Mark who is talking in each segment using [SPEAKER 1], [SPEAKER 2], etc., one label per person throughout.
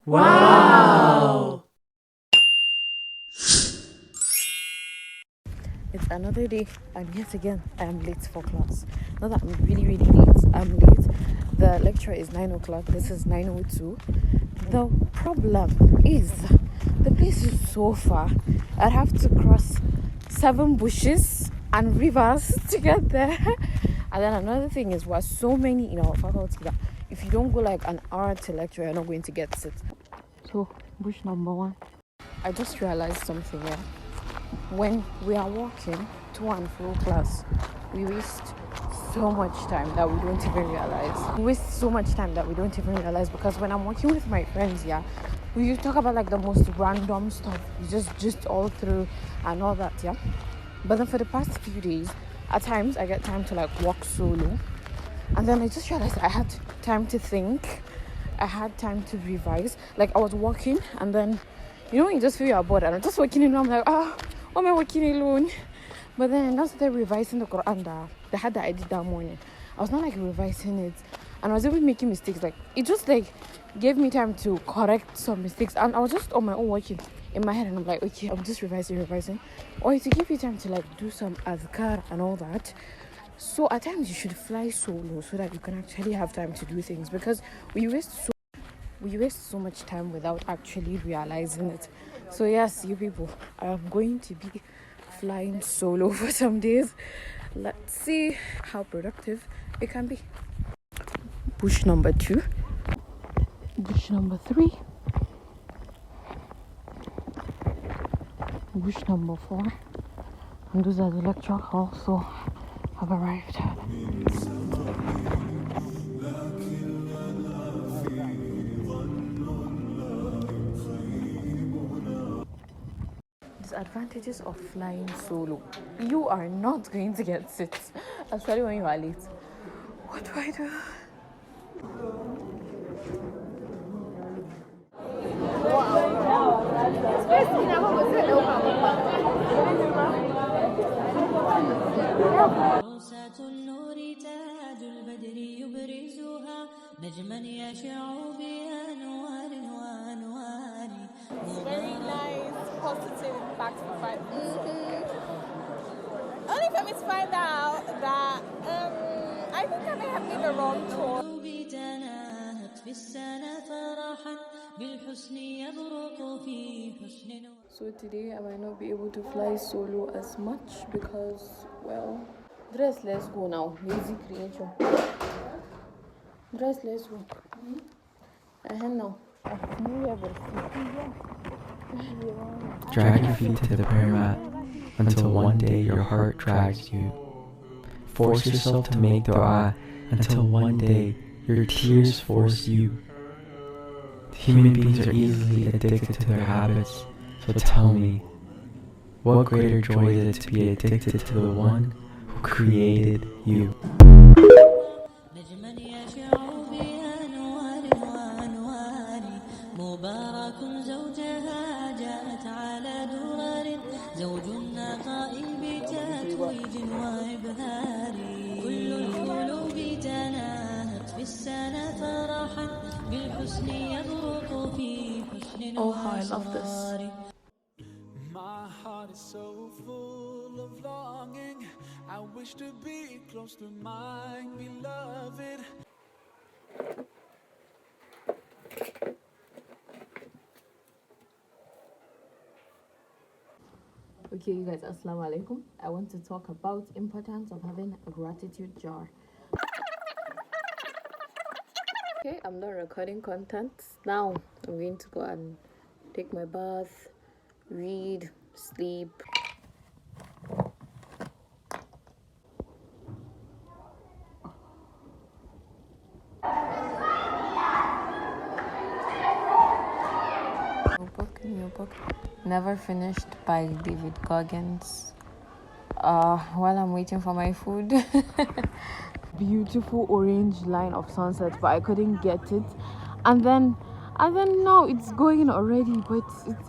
[SPEAKER 1] Wow!
[SPEAKER 2] It's another day, and yet again I am late for class. Not that I'm really late, I'm late. The lecture is 9 o'clock, this is 9:02. The problem is the place is so far. I'd have to cross 7 bushes and rivers to get there. And then another thing is, we're so many in our faculty that if you don't go like an hour to lecture, you're not going to get it. So bush number 1. I just realized something here. When we are walking to and fro class, we waste so much time that we don't even realize. We waste so much time that we don't even realize, because when I'm walking with my friends, yeah, we talk about like the most random stuff. We just all through and all that, yeah. But then for the past few days, at times I get time to like walk solo, and then I just realized I had time to think. I had time to revise. Like I was walking, and then when you just feel you're bored, and I'm just walking in, and I'm like, why am I walking alone? But then I now started revising the Quran, the had that I did that morning. I was not like revising it, and I was even making mistakes. Like it just like gave me time to correct some mistakes, and I was just on my own working in my head, and I'm like, okay, I'm just revising, or to give you time to like do some azkar and all that. So at times you should fly solo so that you can actually have time to do things, because we waste so much time without actually realizing it. So yes, you people, I am going to be flying solo for some days. Let's see how productive it can be. Bush number 2, bush number 3, bush number 4, and those are the lecture halls, so have arrived. Disadvantages of flying solo: you are not going to get seats, especially when you are late. What do I do?
[SPEAKER 1] Very nice, positive impact for 5 minutes. Only for me to find out that I think I may have made the wrong choice.
[SPEAKER 2] So today I might not be able to fly solo as much because, well, dress, let's go now. Lazy creature. Dress, let's go. Now.
[SPEAKER 3] Drag your feet to the prayer mat until one day your heart drags you. Force yourself to make dua until one day your tears force you. Human beings are easily addicted to their habits, so tell me, what greater joy is it to be addicted to the one who created you?
[SPEAKER 2] Oh, how I love this.
[SPEAKER 4] My heart is so full of longing. I wish to be close to my beloved.
[SPEAKER 2] Okay, you guys, Assalamu alaikum. I want to talk about importance of having a gratitude jar. Okay, I'm done recording content. Now I'm going to go and take my bath, read, sleep. New book, Never Finished by David Goggins. While I'm waiting for my food. Beautiful orange line of sunset, but I couldn't get it. And then now it's going already, but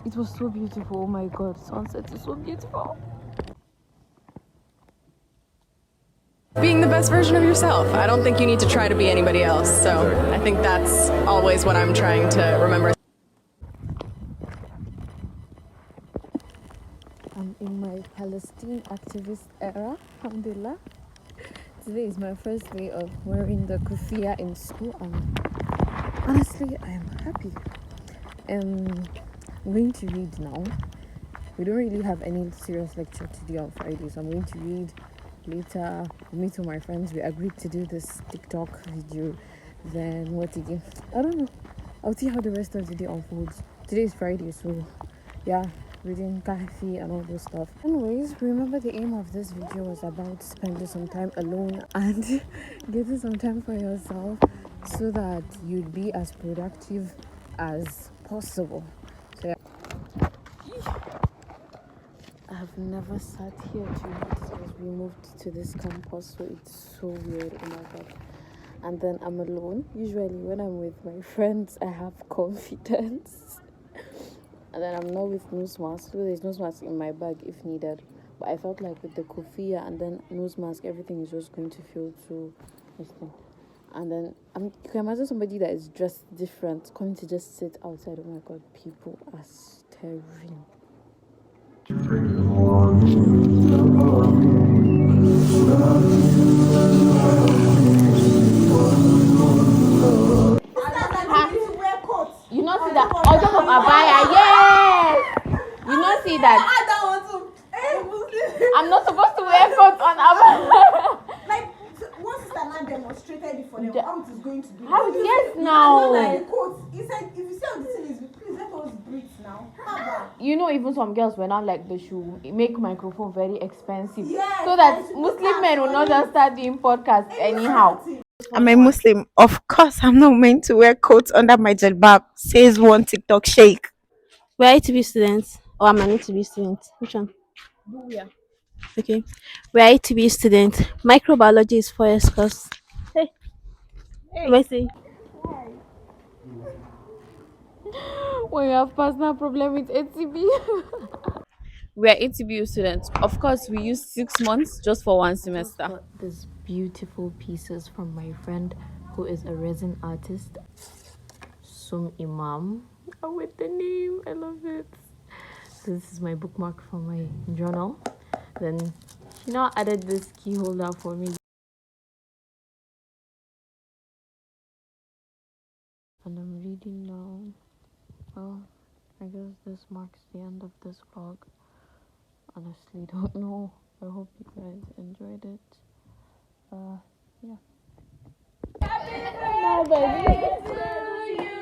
[SPEAKER 2] it was so beautiful. Oh my god, sunset is so beautiful.
[SPEAKER 1] Being the best version of yourself. I don't think you need to try to be anybody else. So I think that's always what I'm trying to remember.
[SPEAKER 2] in my Palestine activist era. Alhamdulillah. Today is my first day of wearing the kufiya in school, and honestly, I am happy. I'm going to read now. We don't really have any serious lecture today on Friday, so I'm going to read later. Meet with my friends. We agreed to do this TikTok video. Then what again? I don't know. I'll see how the rest of the day unfolds. Today is Friday, so yeah, reading Kahfi and all those stuff. Anyways, remember the aim of this video was about spending some time alone and getting some time for yourself so that you'd be as productive as possible. So yeah. I have never sat here to read since we moved to this campus, so it's so weird. Oh my god. And then I'm alone. Usually when I'm with my friends, I have confidence. And then I'm not with nose mask, so there's nose mask in my bag if needed. But I felt like with the kufiya and then nose mask, everything is just going to feel too interesting. And then you can imagine somebody that is dressed different coming to just sit outside. Oh my god, people are staring. You not see that on top of abaya? Yes. You not see that? I'm not supposed to wear coat on abaya.
[SPEAKER 1] Like once it's not demonstrated it for them, how it is going to be.
[SPEAKER 2] How yes now?
[SPEAKER 1] Like coat. He said, if you see how this thing is, please let us breathe now.
[SPEAKER 2] You know, even some girls were not like they should make microphone very expensive,
[SPEAKER 1] yes,
[SPEAKER 2] so that Muslim men will not just start doing podcasts anyhow.
[SPEAKER 5] I'm a Muslim. Of course, I'm not meant to wear coats under my jalbab, says one TikTok sheikh. We're ITB students, or am I need to be student? Which one?
[SPEAKER 2] Yeah.
[SPEAKER 5] Okay. We're ITB students. Microbiology is 4 years course. Hey. Am I saying?
[SPEAKER 2] When you have personal problem with ATB. We are ATBU students. Of course, we use 6 months just for one semester. I just got these beautiful pieces from my friend who is a resin artist, Sumayya Imam. Oh, with the name, I love it. So this is my bookmark for my journal. Then she now added this key holder for me. And I'm reading now. Well, I guess this marks the end of this vlog. Honestly don't know. I hope you guys enjoyed it. Yeah. Happy birthday to you.